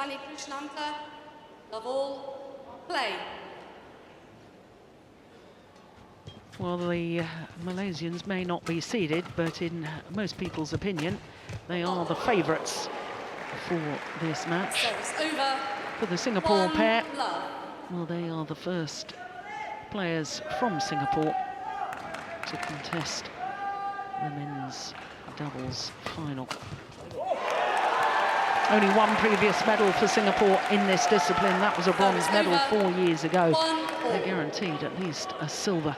Shani Krishnanta, love all, play. Well, the Malaysians may not be seeded, but in most people's opinion, they are the favourites for this match. Over. For the Singapore pair, Love. well, they are the first players from Singapore to contest the men's doubles final. Only one previous medal for Singapore in this discipline. That was a bronze medal 4 years ago. They're guaranteed at least a silver.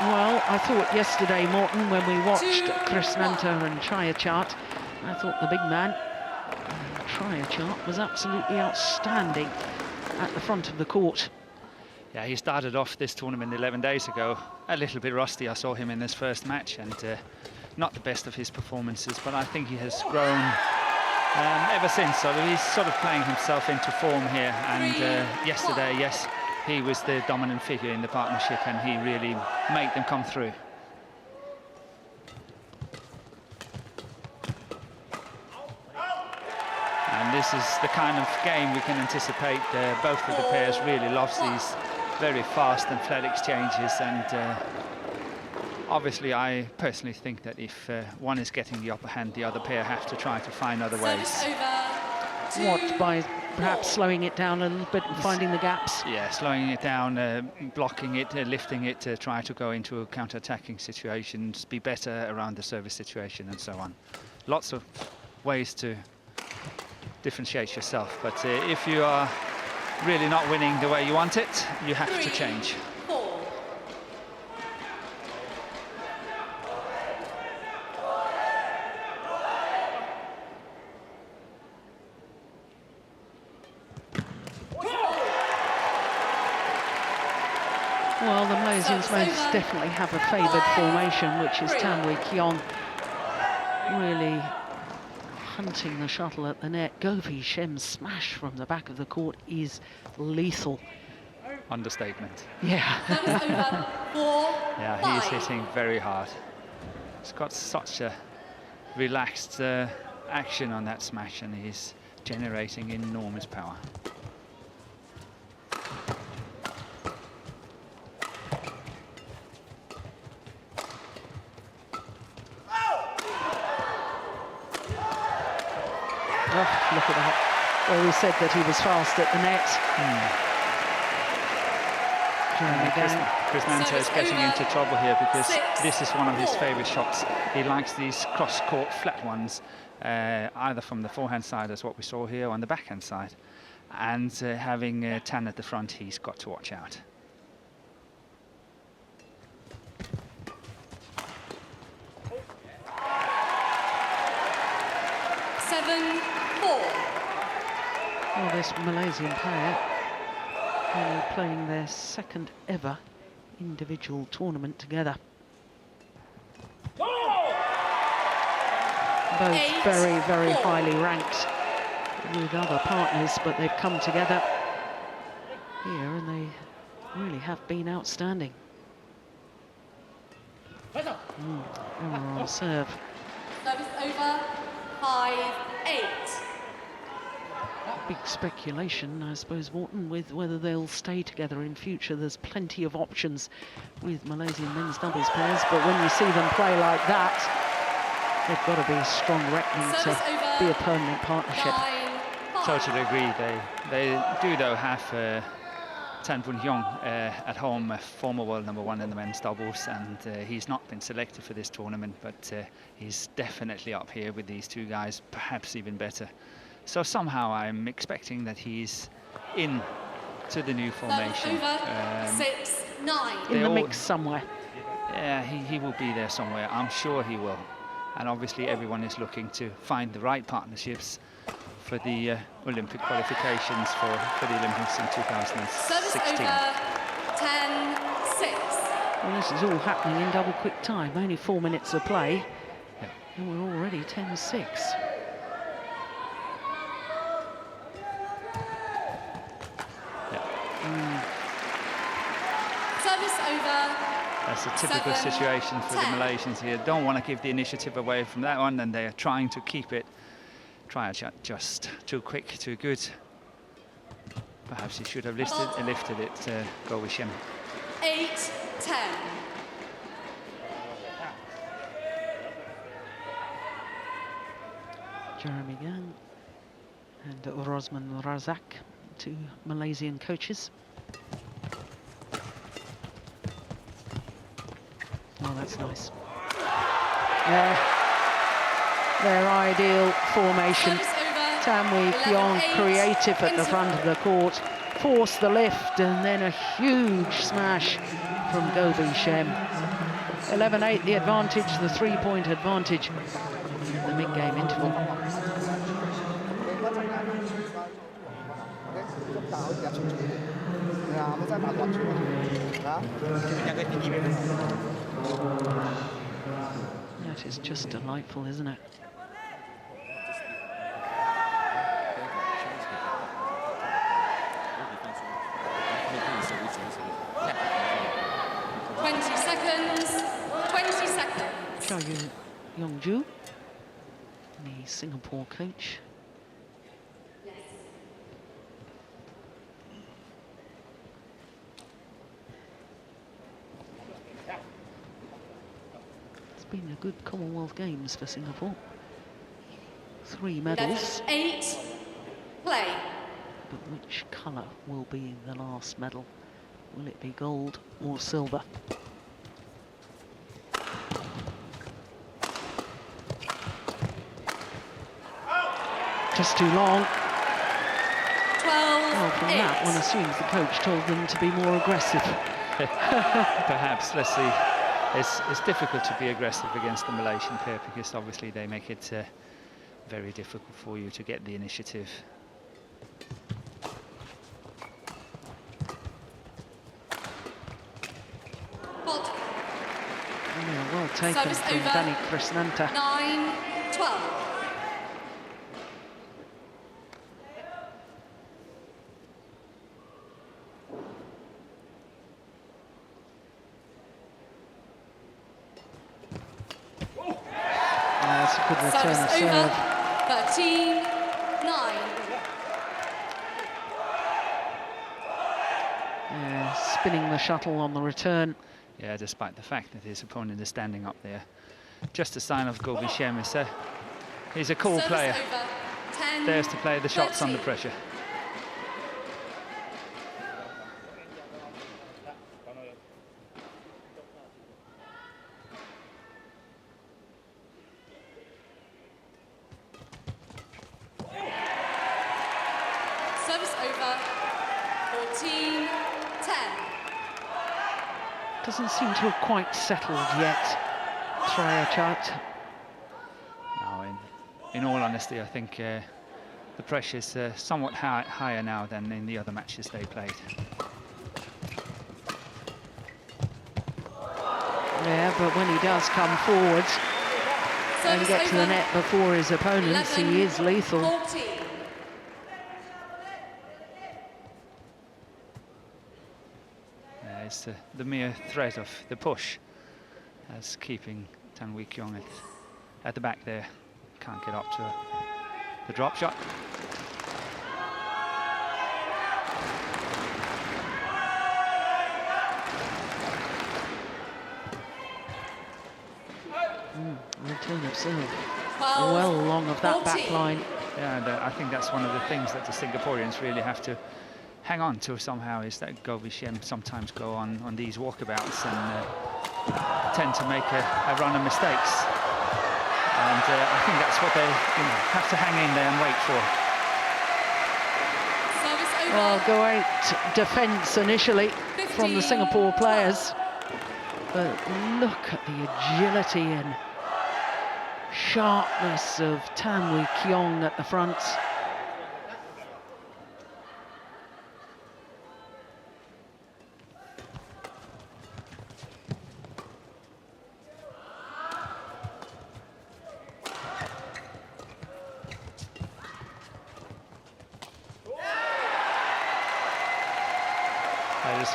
Well, I thought yesterday, Morton, when we watched Krishnanta and Triachart, I thought the big man, Triachart, was absolutely outstanding at the front of the court. Yeah, he started off this tournament 11 days ago, a little bit rusty. I saw him in his first match, and not the best of his performances, but I think he has grown ever since. So he's sort of playing himself into form here, and yesterday, yes, he was the dominant figure in the partnership, and he really made them come through. And this is the kind of game we can anticipate. Both of the pairs really loves these very fast and flat exchanges, and obviously I personally think that if one is getting the upper hand, the other pair have to try to find other ways. What, by perhaps slowing it down a little bit and finding the gaps? Yeah, slowing it down, blocking it, lifting it, try to go into counter-attacking situations, be better around the service situation and so on. Lots of ways to differentiate yourself, but if you are really not winning the way you want it, you have to change. Well, the Malaysians most definitely have a favoured formation, which is Tan Wee Kiong really hunting the shuttle at the net. Govi Shem's smash from the back of the court is lethal. Understatement. Yeah. Yeah, he's hitting very hard. He's got such a relaxed action on that smash, and he's generating enormous power. Oh, look at that. Well, we said that he was fast at the net. Krishnanta is getting into trouble here, because this is one of his favourite shots. He likes these cross-court flat ones, either from the forehand side, as what we saw here, on the backhand side. And having Tan at the front, he's got to watch out. Well, this Malaysian pair are playing their second ever individual tournament together. Both very, very highly ranked with other partners, but they've come together here and they really have been outstanding. Error on serve. Service over, 5-8. Big speculation, I suppose, Morton, with whether they'll stay together in future. There's plenty of options with Malaysian men's doubles pairs, but when you see them play like that, they've got to be a strong reckoning to be a permanent partnership. Totally agree. They do, though, have Tan Boon Hyung at home, a former world #1 in the men's doubles, and he's not been selected for this tournament, but he's definitely up here with these two guys, perhaps even better. So somehow I'm expecting that he's in to the new formation. 6-9. In the mix somewhere. Yeah, he will be there somewhere. I'm sure he will. And obviously everyone is looking to find the right partnerships for the Olympic qualifications for the Olympics in 2016. 10-6. Well, this is all happening in double quick time. Only 4 minutes of play. Yeah. And we're already 10-6. Service over. That's a typical 7, situation for the 10. Malaysians here. Don't want to give the initiative away from that one, and they are trying to keep it. Try just too quick, too good. Perhaps he should have lifted it, Go with Shem. 8, 10. Jeremy Gang and Rosman Razak, two Malaysian coaches. Oh, that's nice. Their ideal formation. Tan Wee Kiong creative at the front of the court, force the lift, and then a huge smash from Govi Shem. 11-8 the advantage, the 3-point advantage in the mid-game interval. That is just delightful, isn't it? Chow Yong-ju, the Singapore coach. It's been a good Commonwealth Games for Singapore. 3 medals. 8, play. But which colour will be the last medal? Will it be gold or silver? Just too long. 12, well, from 8. that, one assumes the coach told them to be more aggressive. Perhaps, let's see. It's difficult to be aggressive against the Malaysian pair because obviously they make it very difficult for you to get the initiative. Yeah, well taken Service from over. Danny Krishnanta. 9, 12. That's a good return of Service over. serve. 13, 9. Yeah, spinning the shuttle on the return. Yeah, despite the fact that his opponent is standing up there. Just a sign of Govi Shem. He's a cool Service player. over. 10, Dares to play the shots 13. under pressure. Service over. 14, 10. Doesn't seem to have quite settled yet, Trayachat. No, in all honesty, I think the pressure is somewhat higher now than in the other matches they played. Yeah, but when he does come forward and Service get to the over. net before his opponents, 11, he is lethal. 14. It's the mere threat of the push as keeping Tan Wee Kiong at the back there. Can't get up to the drop shot. Return of serve. 12, Well along of that 14. back line. Yeah, and I think that's one of the things that the Singaporeans really have to hang on to somehow, is that Govi Shem sometimes go on these walkabouts and tend to make a run of mistakes. And I think that's what they have to hang in there and wait for. Service over. Well, great defence initially from the 15, Singapore players. But look at the agility and sharpness of Tan Wee Kiong at the front.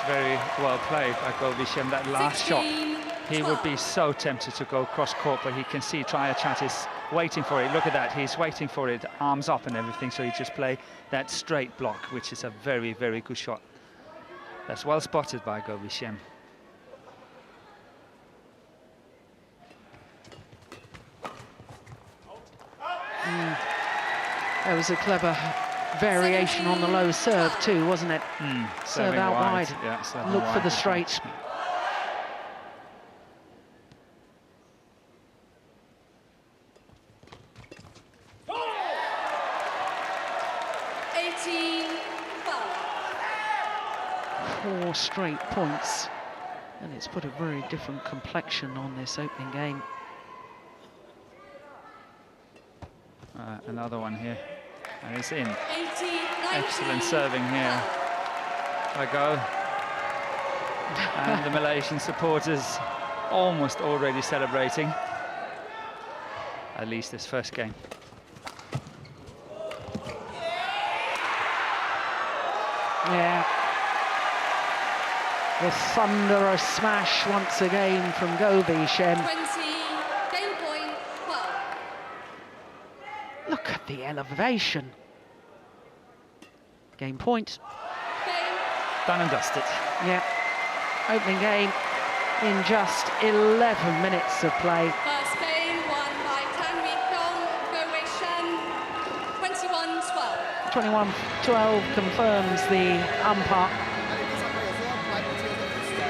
very well played by Govisham. That last shot, he would be so tempted to go cross court, but he can see Triachat is waiting for it. Look at that, he's waiting for it, arms up and everything, so he just play that straight block, which is a very, very good shot. That's well spotted by Govisham. That was a clever variation on the low serve too, wasn't it? Serve out wide. Yeah, look for the straight. Four straight points, and it's put a very different complexion on this opening game. Another one here, and it's in. Excellent serving here by Go. And the Malaysian supporters almost already celebrating, at least this first game. Yeah. The thunderous smash once again from Govisham. 20, game point 12. Look at the elevation. Game point. Done and dusted. Yeah. Opening game in just 11 minutes of play. First game won by Tanwi Kyong, Govisham, 21-12. 21-12 confirms the umpire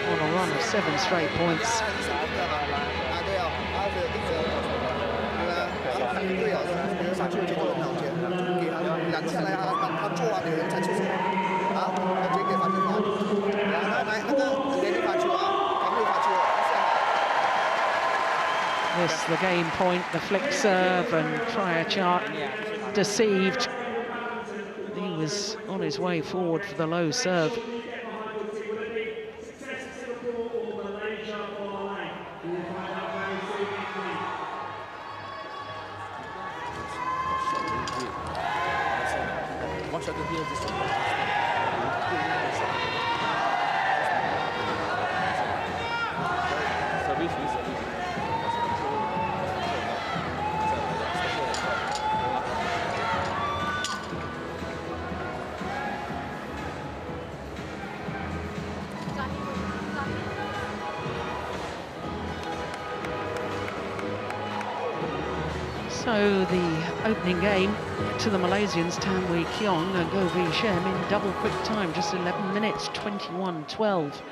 on a run of 7 straight points. This the game point, the flick serve, and Triachat deceived. He was on his way forward for the low serve. So the opening game to the Malaysians, Tanwi Kyong and Govisham in double quick time, just 11 minutes, 21-12.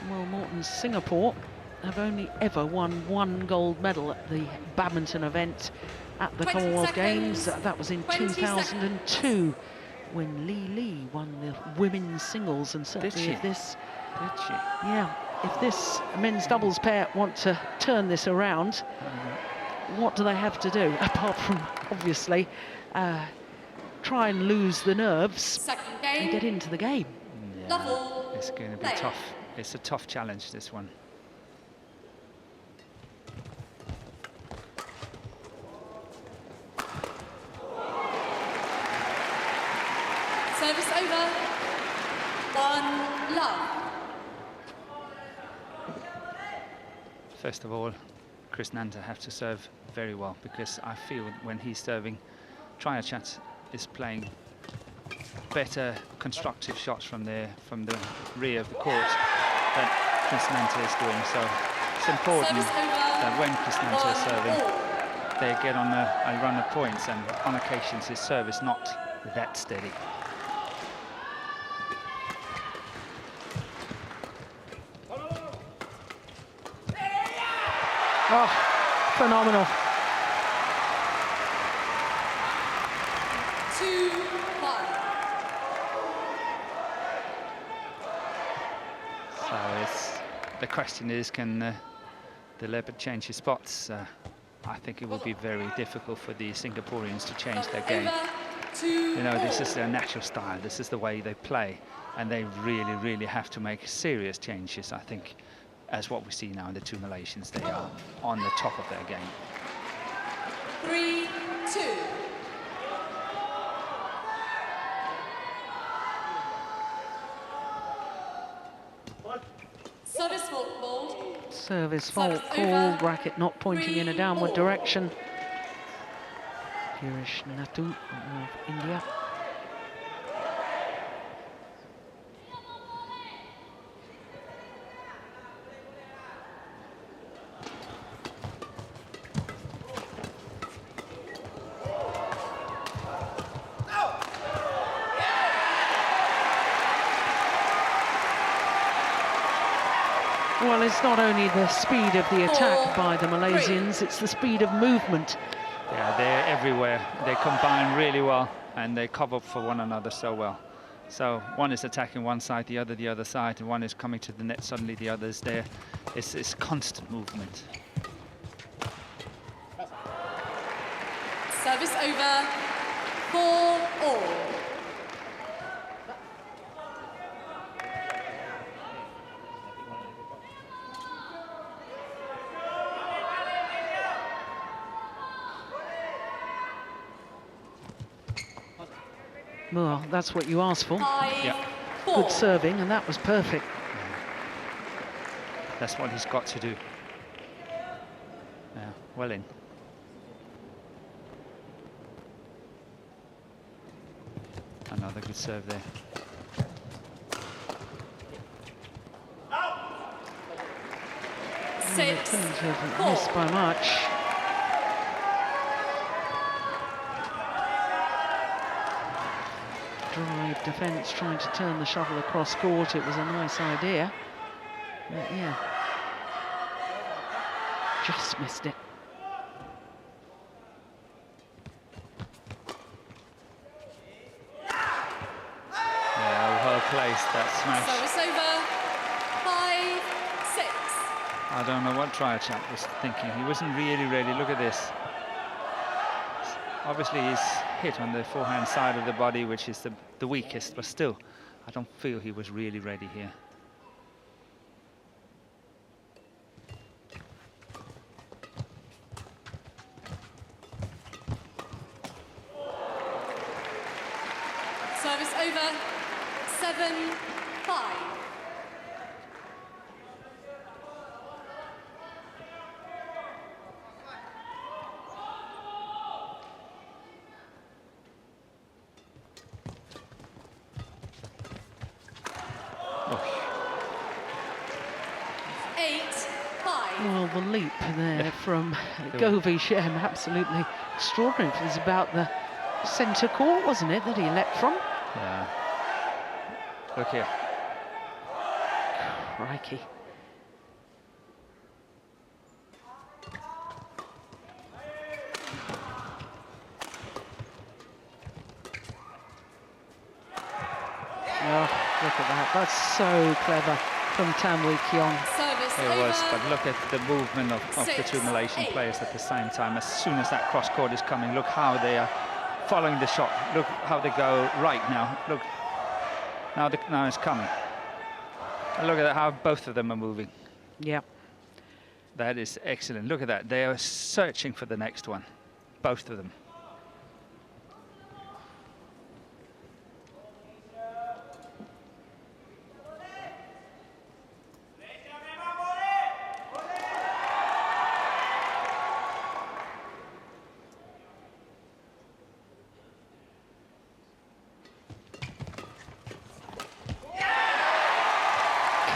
Well, Morton's Singapore have only ever won 1 gold medal at the badminton event at the Commonwealth Games. That was in 2002 when Lee won the women's singles, and certainly if this... Did she? Yeah. If this men's doubles pair want to turn this around, what do they have to do? Apart from, obviously, try and lose the nerves and get into the game. Yeah, it's going to be tough. It's a tough challenge, this one. Service over. 1 love. First of all, Chris Nanta have to serve very well, because I feel when he's serving, Triachat is playing better constructive shots from the rear of the court that Chris Nanta is doing. So it's important that when Chris Nanta is serving, they get on a run of points, and on occasions his serve is not that steady. Oh, phenomenal. 2-1. So the question is, can the leopard change his spots? I think it will be very difficult for the Singaporeans to change their game. You know, this is their natural style. This is the way they play, and they really, really have to make serious changes, I think. As what we see now in the 2 Malaysians, they are on the top of their game. 3-2. Service fault called. Service fault Service called, over. racket not pointing in a downward 3-all. direction. Girish Natu of India. Well, it's not only the speed of the attack by the Malaysians, it's the speed of movement. Yeah, they're everywhere. They combine really well, and they cover for one another so well. So one is attacking one side, the other side, and one is coming to the net, suddenly the other's there. It's constant movement. Service over. 4-all. Well, that's what you asked for. 5-4. Good serving, and that was perfect. That's what he's got to do. Yeah, well in. Another good serve there. They 6-4. couldn't have missed by much. Drive defence trying to turn the shuttle across court. It was a nice idea. But yeah, just missed it. Yeah, well placed, that smash. Service over. 5-6. I don't know what Triachat was thinking. He wasn't really ready. Look at this. Obviously, he's hit on the forehand side of the body, which is the weakest, but still, I don't feel he was really ready here. Service over. 7-5. Well, the leap there from Govi Shem, absolutely extraordinary. It was about the centre court, wasn't it, that he leapt from? Yeah. Look here. Crikey. Oh, look at that. That's so clever from Tam Wee Kiong. It was, but look at the movement of the two Malaysian players at the same time. As soon as that cross court is coming, look how they are following the shot. Look how they go right now. Look, now it's coming. And look at how both of them are moving. Yeah. That is excellent. Look at that. They are searching for the next one, both of them.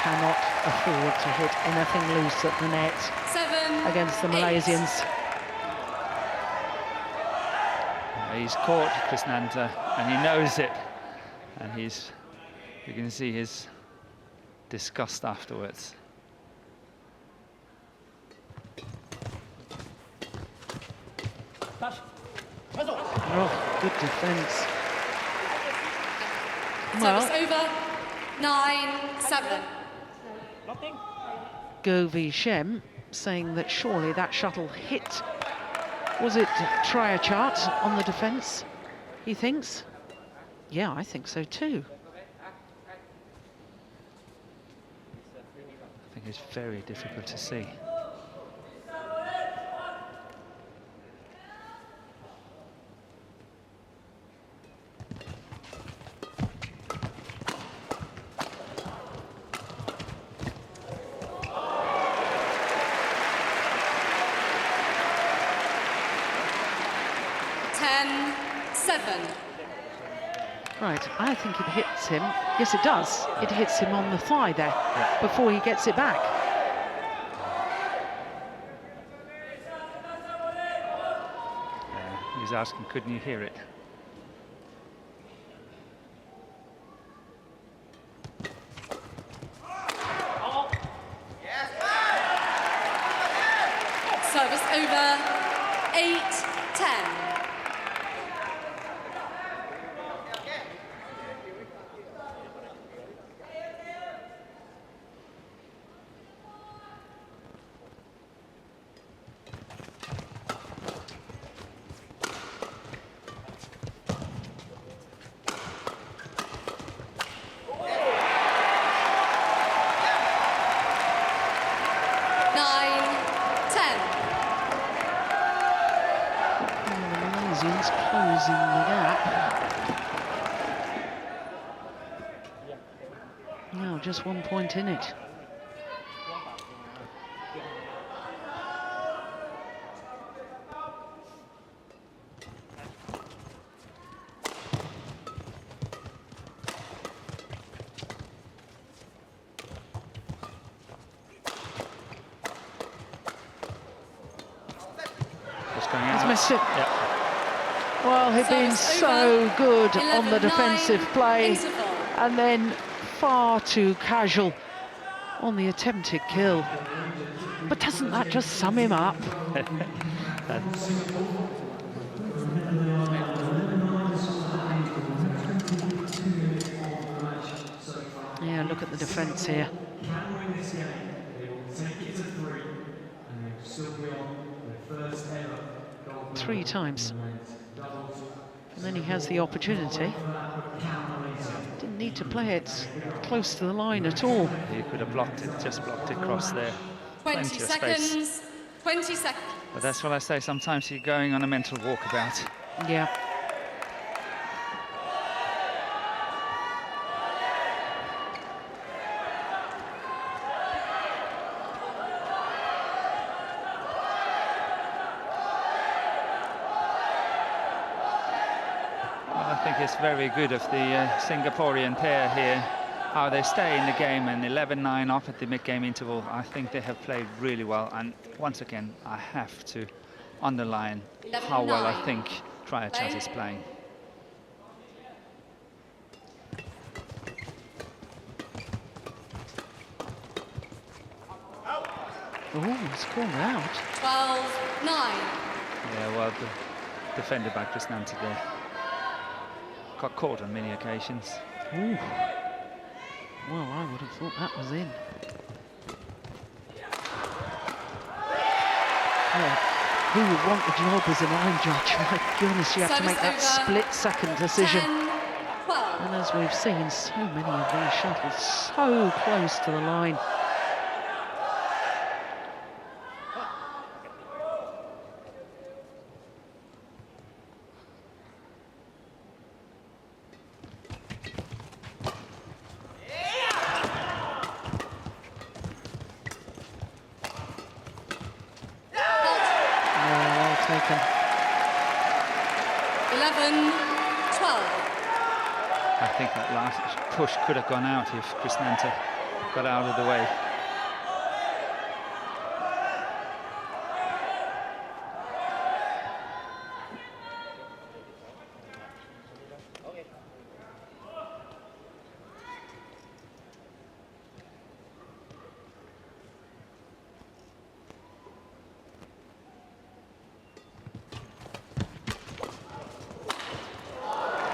Cannot afford to hit anything loose at the net against the Malaysians. He's caught Krishnanta and he knows it, and you can see his disgust afterwards. Oh, good defence. Service over. 9-7. Govi Shem saying that surely that shuttle hit, was it Triachat on the defence, he thinks? Yeah, I think so too. I think it's very difficult to see. 7. Right, I think it hits him. Yes, it does. It hits him on the thigh there before he gets it back. He's asking, couldn't you hear it? Service over, 8-10. Closing the gap. Now just 1 point in it. Just going out. He's missed it. Yep. Well, he'd been so good on the defensive play and then far too casual on the attempted kill. But doesn't that just sum him up? Yeah, look at the defence here. 3 times. And then he has the opportunity. Didn't need to play it close to the line at all. He could have blocked it, just blocked it across there. 20 Plenty of seconds. space. 20 seconds. But that's what I say, sometimes you're going on a mental walkabout. Yeah. I think it's very good of the Singaporean pair here, how they stay in the game, and 11-9 off at the mid-game interval. I think they have played really well, and once again, I have to underline how well I think Triachat is playing. Oh, it's called out. 12-9. Yeah, well, defended by Krishnanta there. Got caught on many occasions. Ooh. Well, I would have thought that was in. Well, who would want the job as a line judge? My goodness, you have to make that split-second decision. 10, 12. And as we've seen, so many of these shuttles so close to the line. Taken. 11-12. I think that last push could have gone out if Krishnanta got out of the way.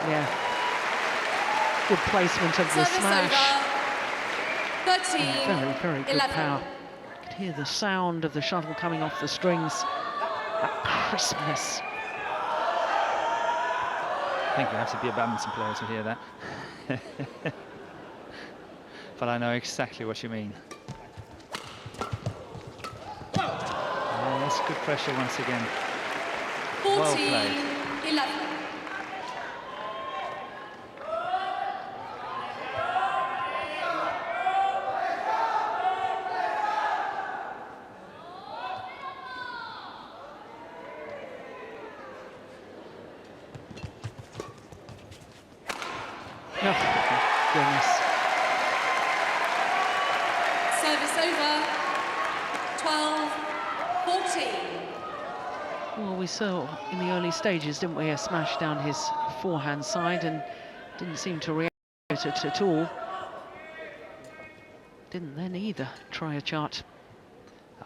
Yeah. Good placement of the smash. 13, Very, very good 11. power. You could hear the sound of the shuttle coming off the strings. That crispness. I think you have to be a badminton player to hear that. But I know exactly what you mean. Oh, that's good pressure once again. 14-11. Service over. 12-14. Well, we saw in the early stages, didn't we, a smash down his forehand side and didn't seem to react to it at all. Didn't then either, try a chart.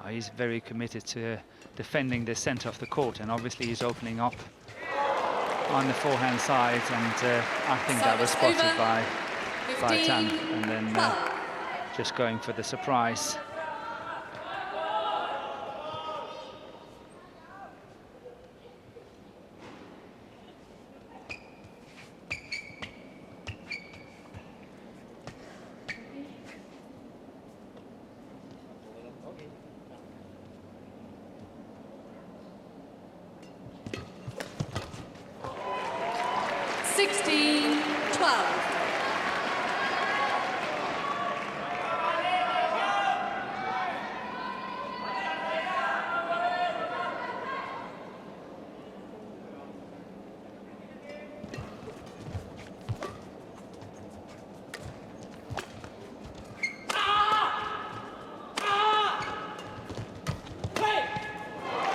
Oh, he's very committed to defending the centre of the court, and obviously he's opening up on the forehand side, and I think that was spotted by Tan, and then just going for the surprise.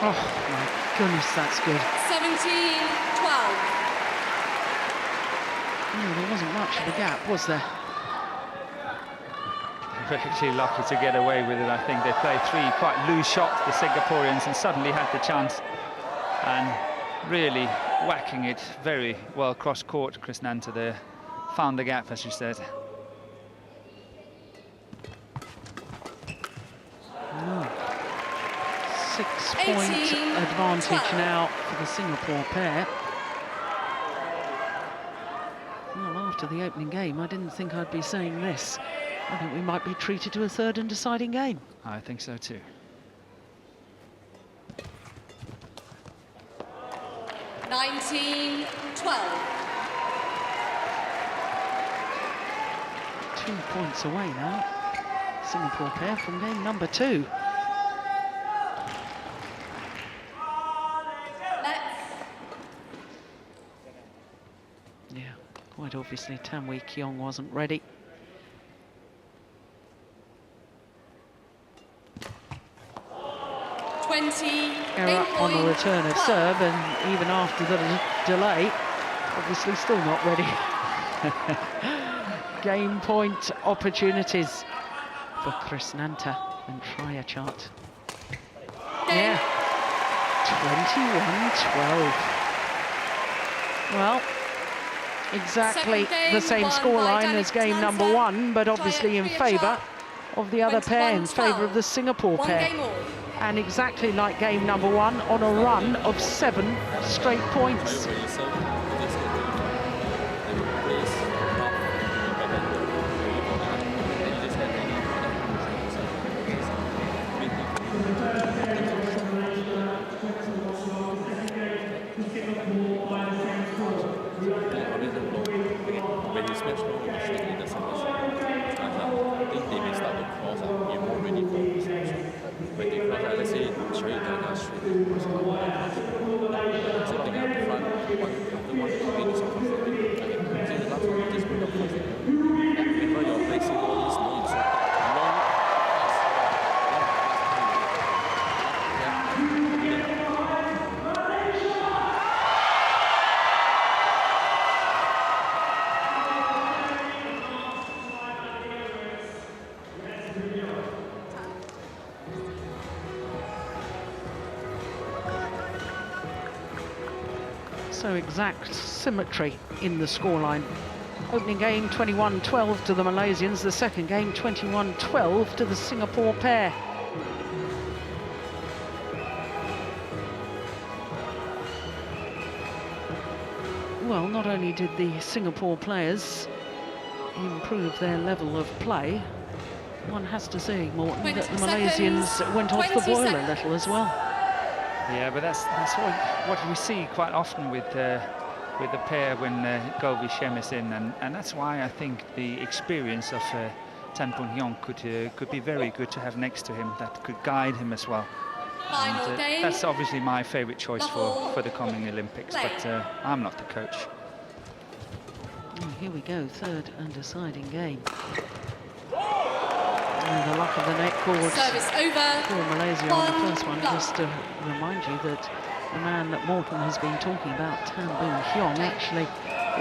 Oh, my goodness, that's good. 17-12. No, there wasn't much of a gap, was there? They were actually lucky to get away with it. I think they played three quite loose shots, the Singaporeans, and suddenly had the chance. And really whacking it very well cross court. Krishnanta there found the gap, as you said. Oh. 6-point advantage now for the Singapore pair. Well, after the opening game, I didn't think I'd be saying this. I think we might be treated to a third and deciding game. I think so too. 19-12. 2 points away now, Singapore pair, from game number 2. Yeah, quite obviously Tan Wee Keong wasn't ready. Error on the return of serve, and even after the delay, obviously still not ready. Game point opportunities for Krishnanta and Triachart. Yeah, 21-12. Well, exactly the same scoreline as game number 1, but obviously in favour of the other pair, in favour of the Singapore pair. And exactly like game number 1, on a run of 7 straight points. When he smashed long, he should in the second shot. I think they may start to cross and be more ready for the second shot. When they cross, let's say Sherry Dana straight, something at the front, after one minutes of controlling. I think the last one is good of course. Whenever you're placing all these no inside, long So exact symmetry in the scoreline. Opening game 21-12 to the Malaysians, the second game 21-12 to the Singapore pair. Well, not only did the Singapore players improve their level of play, one has to say, Morton, that the Malaysians went off the boil a little as well. Yeah, but that's what we see quite often with the pair when Govi Shem is in, and that's why I think the experience of Tan Poon Hyung could be very good to have next to him, that could guide him as well. And, that's obviously my favourite choice for the coming Olympics, but I'm not the coach. And here we go, third and deciding game. And the luck back of the net court Service over. for Malaysia on the first one. Love. Just to remind you that the man that Morton has been talking about, Tan Boon Hyong, actually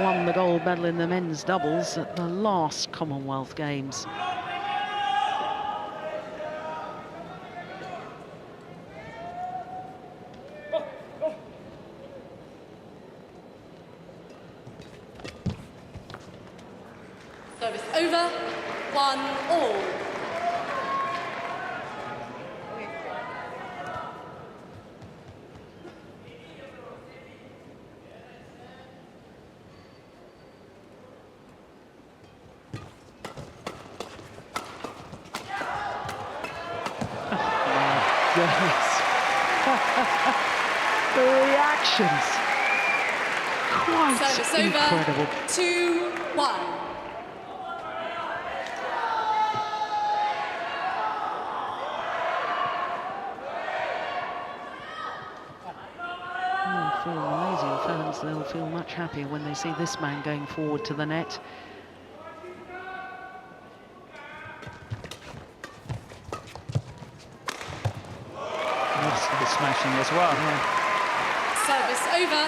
won the gold medal in the men's doubles at the last Commonwealth Games. Service over. 1-all. Goodness. The reactions. Quite Service incredible. over. 2-1. For Malaysian fans, they'll feel much happier when they see this man going forward to the net. Good smashing as well. Yeah. Service over.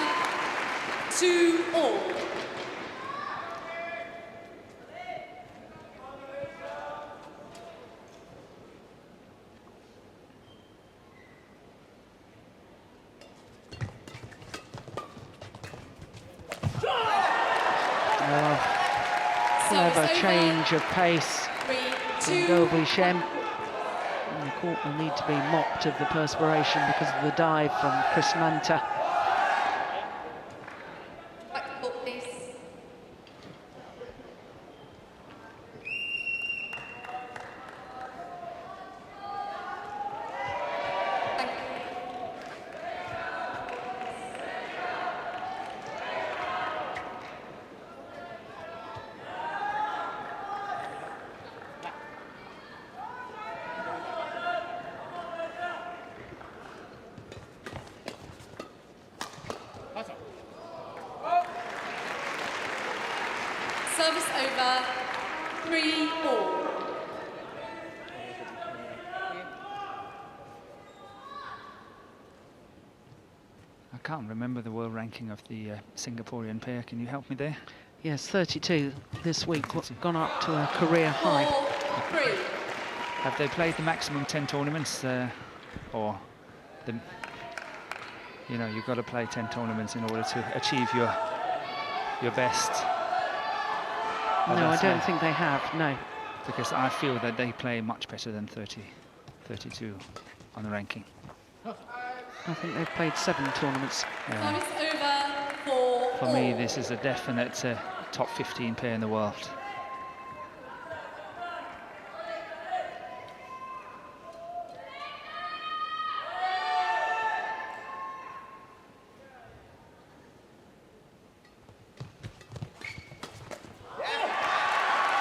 2-all. Clever change of pace 3-2. from Govi Shem. And the court will need to be mopped of the perspiration because of the dive from Chris Manta. Back to court, please. Thank you. Service over. 3-all. I can't remember the world ranking of the Singaporean pair. Can you help me there? Yes, 32 this week, gone up to a career high. 4-3. Have they played the maximum 10 tournaments, or the? You know, you've got to play 10 tournaments in order to achieve your best. No, I don't think they have, no. Because I feel that they play much better than 32 on the ranking. I think they've played 7 tournaments. Service over. 4-all. For me, this is a definite top 15 pair in the world.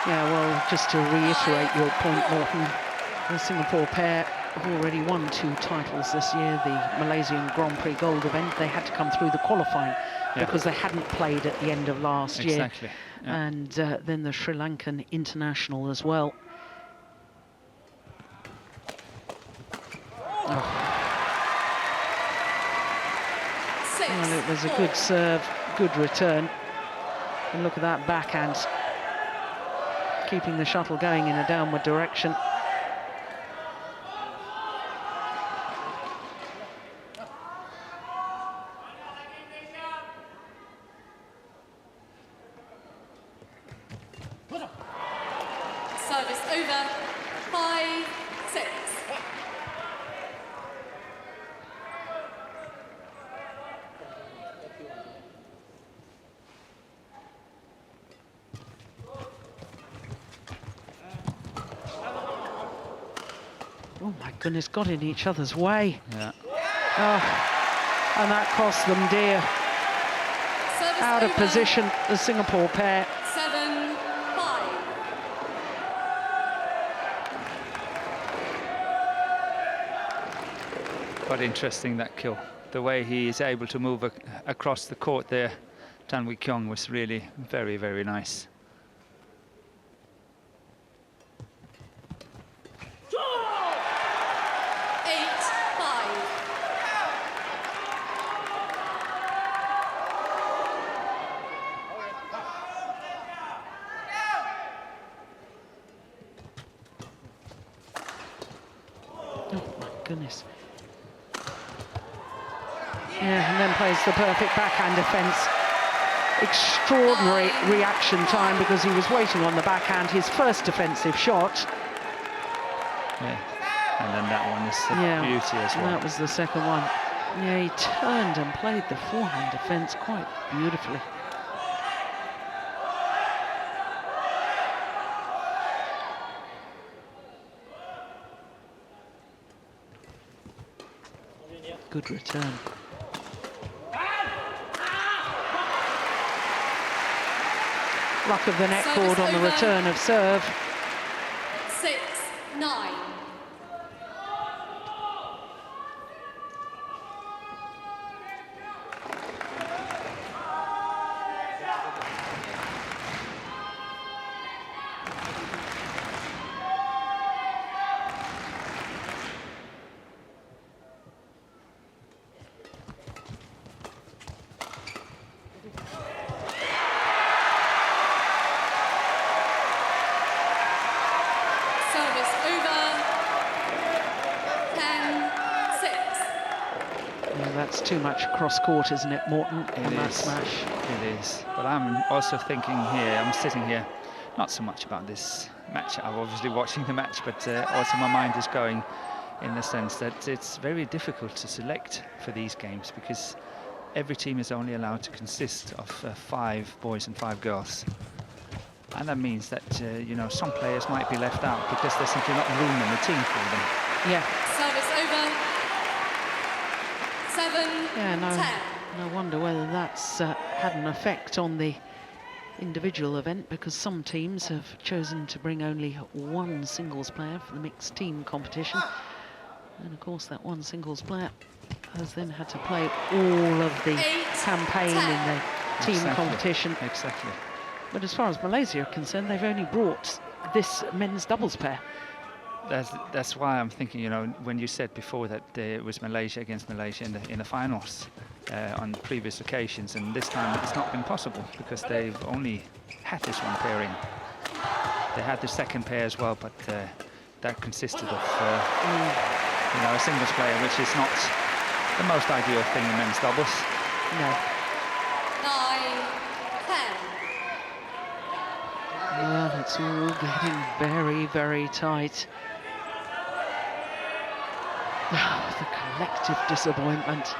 Yeah, well, just to reiterate your point, Morton, the Singapore pair have already won 2 titles this year, the Malaysian Grand Prix Gold event. They had to come through the qualifying because they hadn't played at the end of last year. Exactly. Yeah. And then the Sri Lankan International as well. Well, it was a good serve, good return. And look at that backhand, keeping the shuttle going in a downward direction. Service over. 5-6. Oh my goodness, got in each other's way. Yeah. Oh, and that cost them dear. Service Out of over. position, the Singapore pair. 7-5. Quite interesting, that kill. The way he is able to move across the court there, Tan Wee Kyung, was really very, very nice. goodness. Yeah, and then plays the perfect backhand defence. Extraordinary reaction time because he was waiting on the backhand, his first defensive shot. Yeah, and then that one is a beauty as well. That was the second one. Yeah, he turned and played the forehand defence quite beautifully. Good return. Luck of the net cord on the return of serve. 6-9. That's too much cross-court, isn't it, Morton, on that smash? It is. But I'm also thinking here, I'm sitting here, not so much about this match. I'm obviously watching the match, but also my mind is going in the sense that it's very difficult to select for these games because every team is only allowed to consist of 5 boys and 5 girls. And that means that, you know, some players might be left out because there's simply not room in the team for them. Yeah. Service over. 7-10. No wonder whether that's had an effect on the individual event because some teams have chosen to bring only 1 singles player for the mixed team competition. And of course that 1 singles player has then had to play all of the campaign in the team competition. Exactly. But as far as Malaysia are concerned, they've only brought this men's doubles pair. That's why I'm thinking, you know, when you said before that it was Malaysia against Malaysia in the finals on previous occasions, and this time it's not been possible because they've only had this one pairing. They had the second pair as well, but that consisted of you know, a singles player, which is not the most ideal thing in men's doubles. No. 9-10. Well, it's all getting very, very tight. The collective disappointment.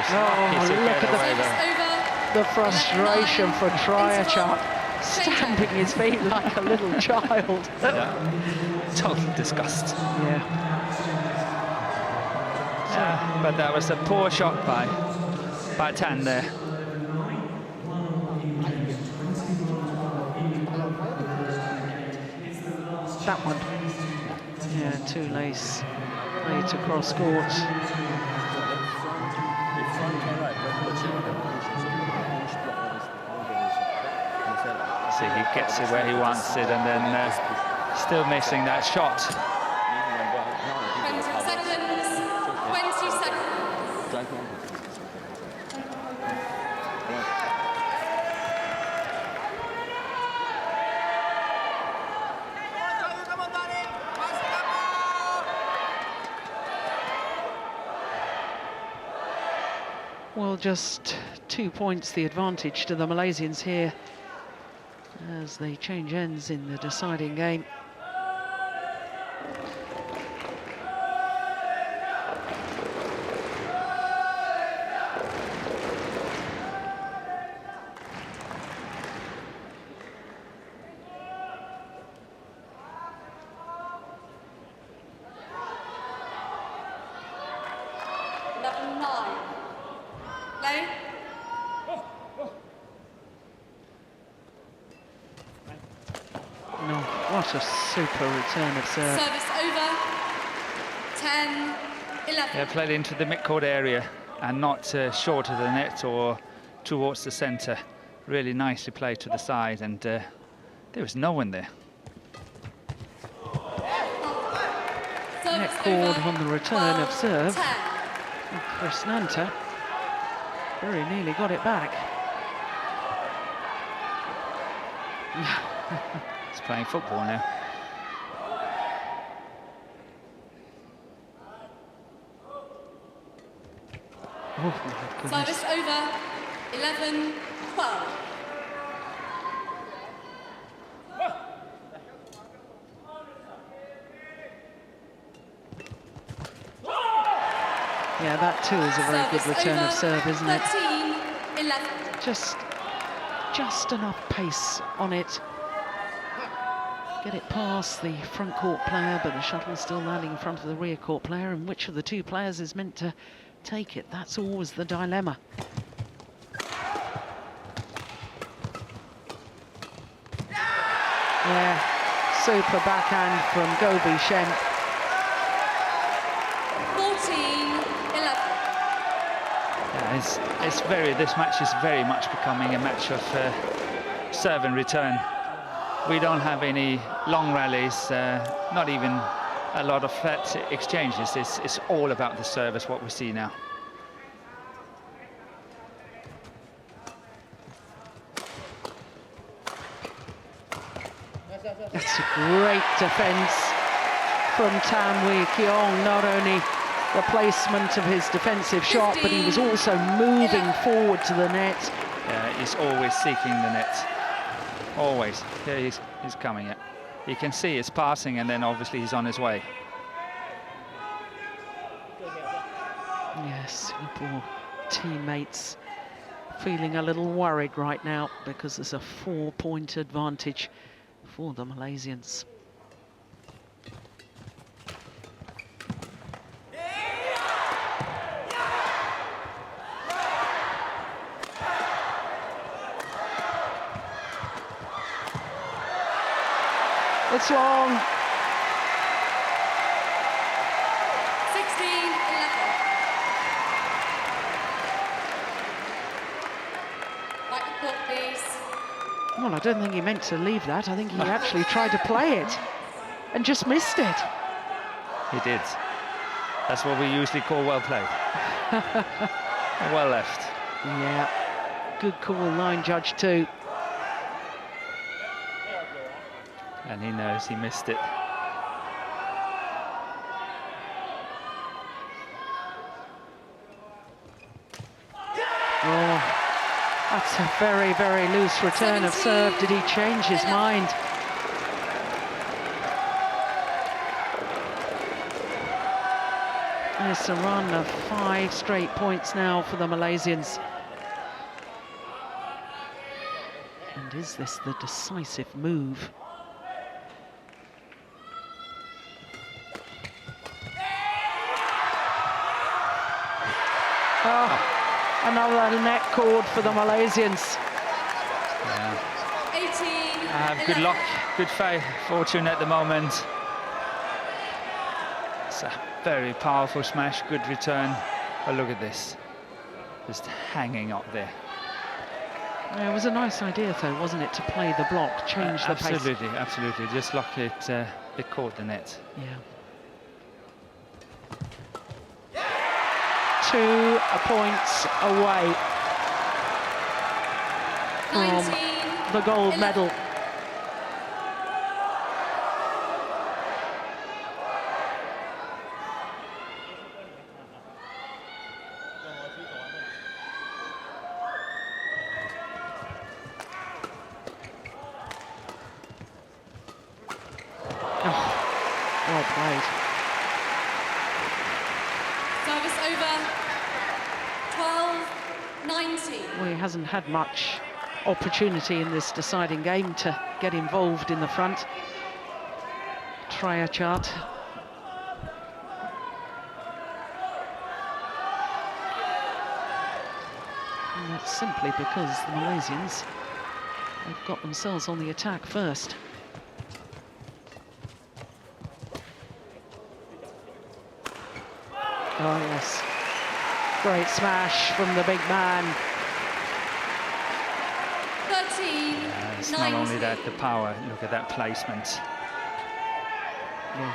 Look at the frustration for Triachart, stamping his feet like a little child. Total disgust. Yeah. But that was a poor shot by Tan there. That one. Yeah, two lace played to cross court. See, he gets it where he wants it, and then still missing that shot. 20 seconds. 20 seconds. Well, just 2 points the advantage to the Malaysians here as they change ends in the deciding game. What a super return of serve. Service over. 10-11. Yeah, played into the mid-court area and not short of the net or towards the centre. Really nicely played to the side, and there was no one there. Net cord on the return of serve. And Chris Nanta very nearly got it back. He's playing football now. Oh, my goodness. Service over. 11-12. Yeah, that too is a very good return of serve, isn't it? 13-11. Just enough pace on it. Get it past the front court player, but the shuttle's still landing in front of the rear court player, and which of the two players is meant to take it? That's always the dilemma. Yeah, super backhand from Gobi Shen. 14-11. Yeah, this match is very much becoming a match of serve and return. We don't have any long rallies, not even a lot of flat exchanges. It's all about the service, what we see now. That's a great defence from Tam Wee Keong. Not only the placement of his defensive shot, but he was also moving forward to the net. Yeah, he's always seeking the net. Always. Here he's coming at. You can see it's passing, and then obviously he's on his way. Yes, Singapore teammates feeling a little worried right now because there's a 4-point advantage for the Malaysians. It's long. 16-11. Back to court, please. Well, I don't think he meant to leave that. I think he actually tried to play it and just missed it. He did. That's what we usually call well played. Well left. Yeah, good call, line judge too. And he knows he missed it. Oh, that's a very, very loose return of serve. Did he change his mind? It's a run of 5 straight points now for the Malaysians. And is this the decisive move? Oh, another net cord for the Malaysians. Yeah. 18. Good luck, good fortune at the moment. It's a very powerful smash, good return. But look at this, just hanging up there. Yeah, it was a nice idea, though, wasn't it, to play the block, change the pace. Absolutely, absolutely. Just lucky it caught the net. Yeah. 2 points away from the gold medal. Oh, well played. Service over. 12-19. Well, he hasn't had much opportunity in this deciding game to get involved in the front. Triachart. And that's simply because the Malaysians have got themselves on the attack first. Oh, yes. Great smash from the big man. 13. It's not only that, the power. Look at that placement. Yeah.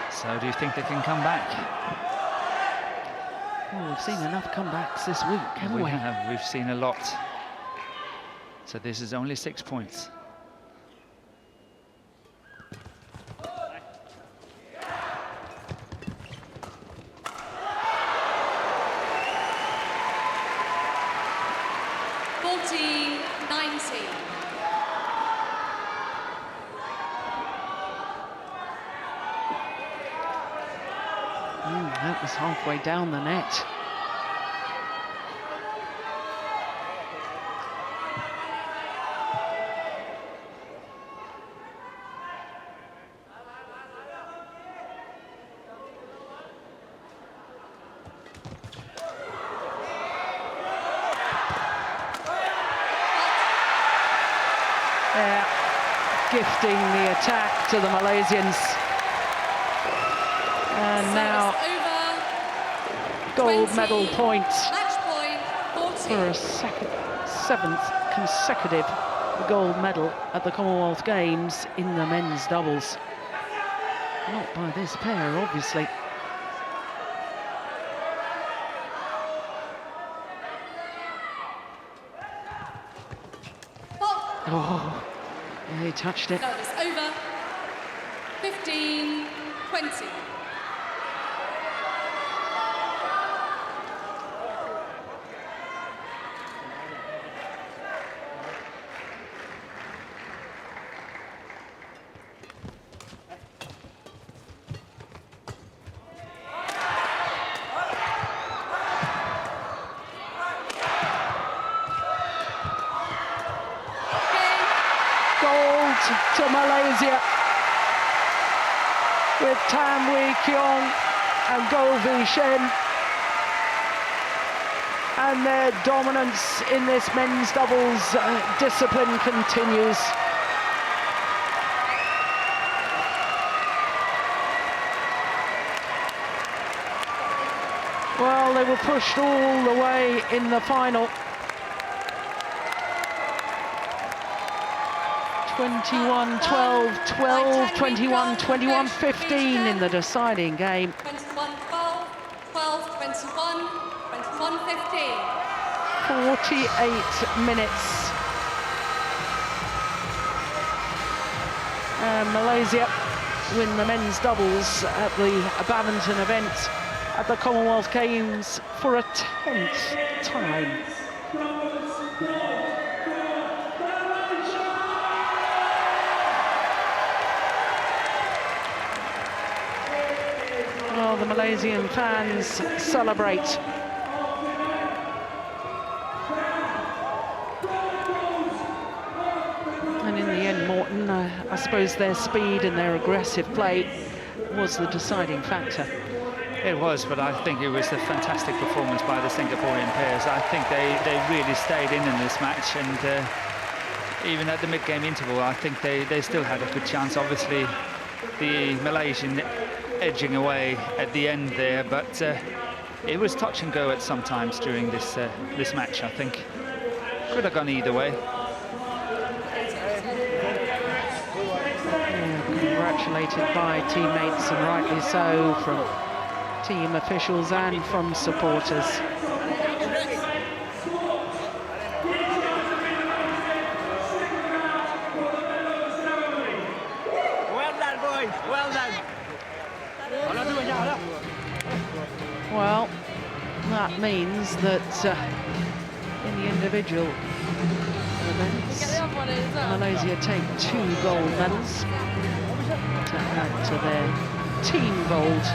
So do you think they can come back? Well, we've seen enough comebacks this week, haven't we? We have. We've seen a lot. So this is only 6 points. That was halfway down the net. Yeah, gifting the attack to the Malaysians. And now gold medal points for a seventh consecutive gold medal at the Commonwealth Games in the men's doubles. Not by this pair, obviously. Oh, yeah, he touched it. Service over. 15-20. To Malaysia with Tam Wee Kiong and Goh Vi Shen, and their dominance in this men's doubles discipline continues. Well, they were pushed all the way in the final. 21-12, 12-21, 21-15 in the deciding game. 21-12, 12-21, 21-15. 48 minutes. Malaysia win the men's doubles at the Badminton event at the Commonwealth Games for a 10th time. Well, the Malaysian fans celebrate. And in the end, Morton, I suppose their speed and their aggressive play was the deciding factor. It was, but I think it was a fantastic performance by the Singaporean pairs. I think they really stayed in this match, and even at the mid-game interval, I think they still had a good chance. Obviously, the Malaysian edging away at the end there, but it was touch and go at some times during this match. I think could have gone either way. Yeah, congratulated by teammates, and rightly so, from team officials and from supporters. Well done, boys. Well done. Well, that means that in the individual events, Malaysia take 2 gold medals to add to their team gold.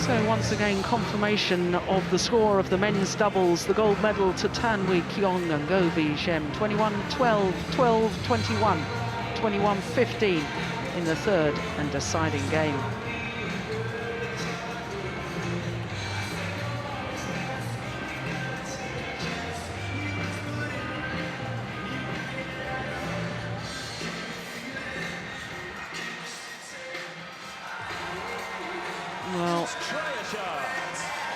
So once again, confirmation of the score of the men's doubles. The gold medal to Tan Wee Kiong and Goh Vi Shen, 21-12, 12-21, 21-15 in the third and deciding game. Well,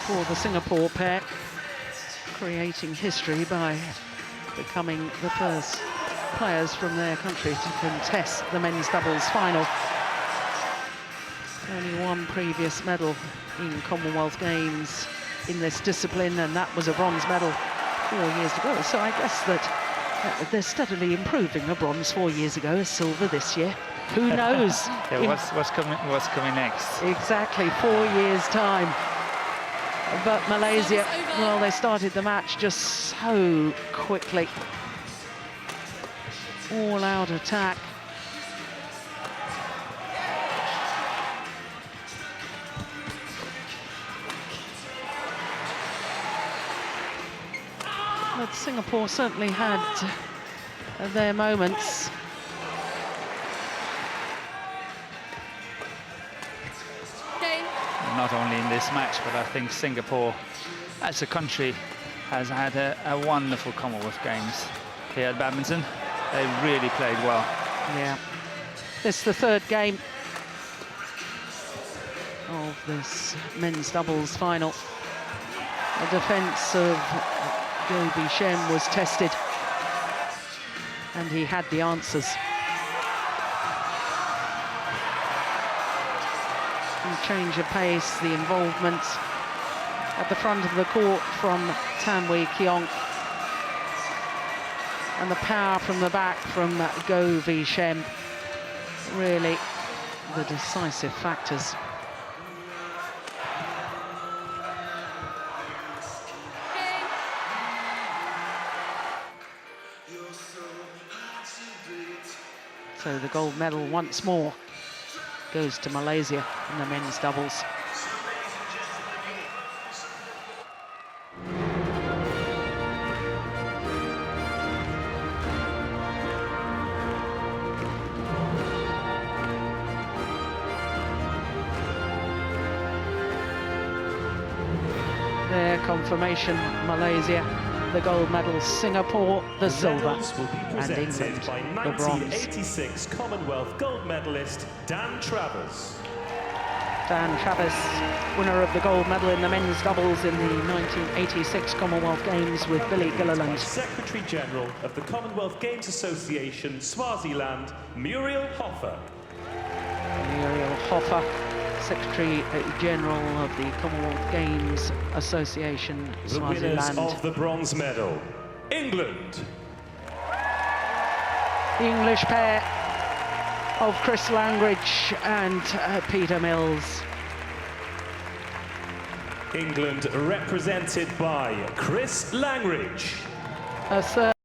for the Singapore pair, creating history by becoming the first players from their country to contest the men's doubles final. Only one previous medal in Commonwealth Games in this discipline, and that was a bronze medal 4 years ago. So I guess that they're steadily improving. A bronze 4 years ago, a silver this year. Who knows? Yeah, what's coming next? Exactly, 4 years' time. But Malaysia, well, they started the match just so quickly. All-out attack. But Singapore certainly had their moments. Not only in this match, but I think Singapore, as a country, has had a wonderful Commonwealth Games here at Badminton. They really played well. Yeah. This is the third game of this men's doubles final. The defence of Gobi Shem was tested, and he had the answers. The change of pace, the involvement at the front of the court from Tan Wee Keong, and the power from the back from Gobi Shem, really the decisive factors. So the gold medal once more goes to Malaysia in the men's doubles. Their confirmation, Malaysia, the gold medal, Singapore, the silver, and England, by the bronze. 1986 Commonwealth gold medalist Dan Travers. Dan Travers, winner of the gold medal in the men's doubles in the 1986 Commonwealth Games with Billy Gilliland. Secretary General of the Commonwealth Games Association, Swaziland, Muriel Hoffer. Muriel Hoffer, Secretary General of the Commonwealth Games Association, The winners Swaziland. of the bronze medal, England. The English pair of Chris Langridge and Peter Mills. England represented by Chris Langridge. A third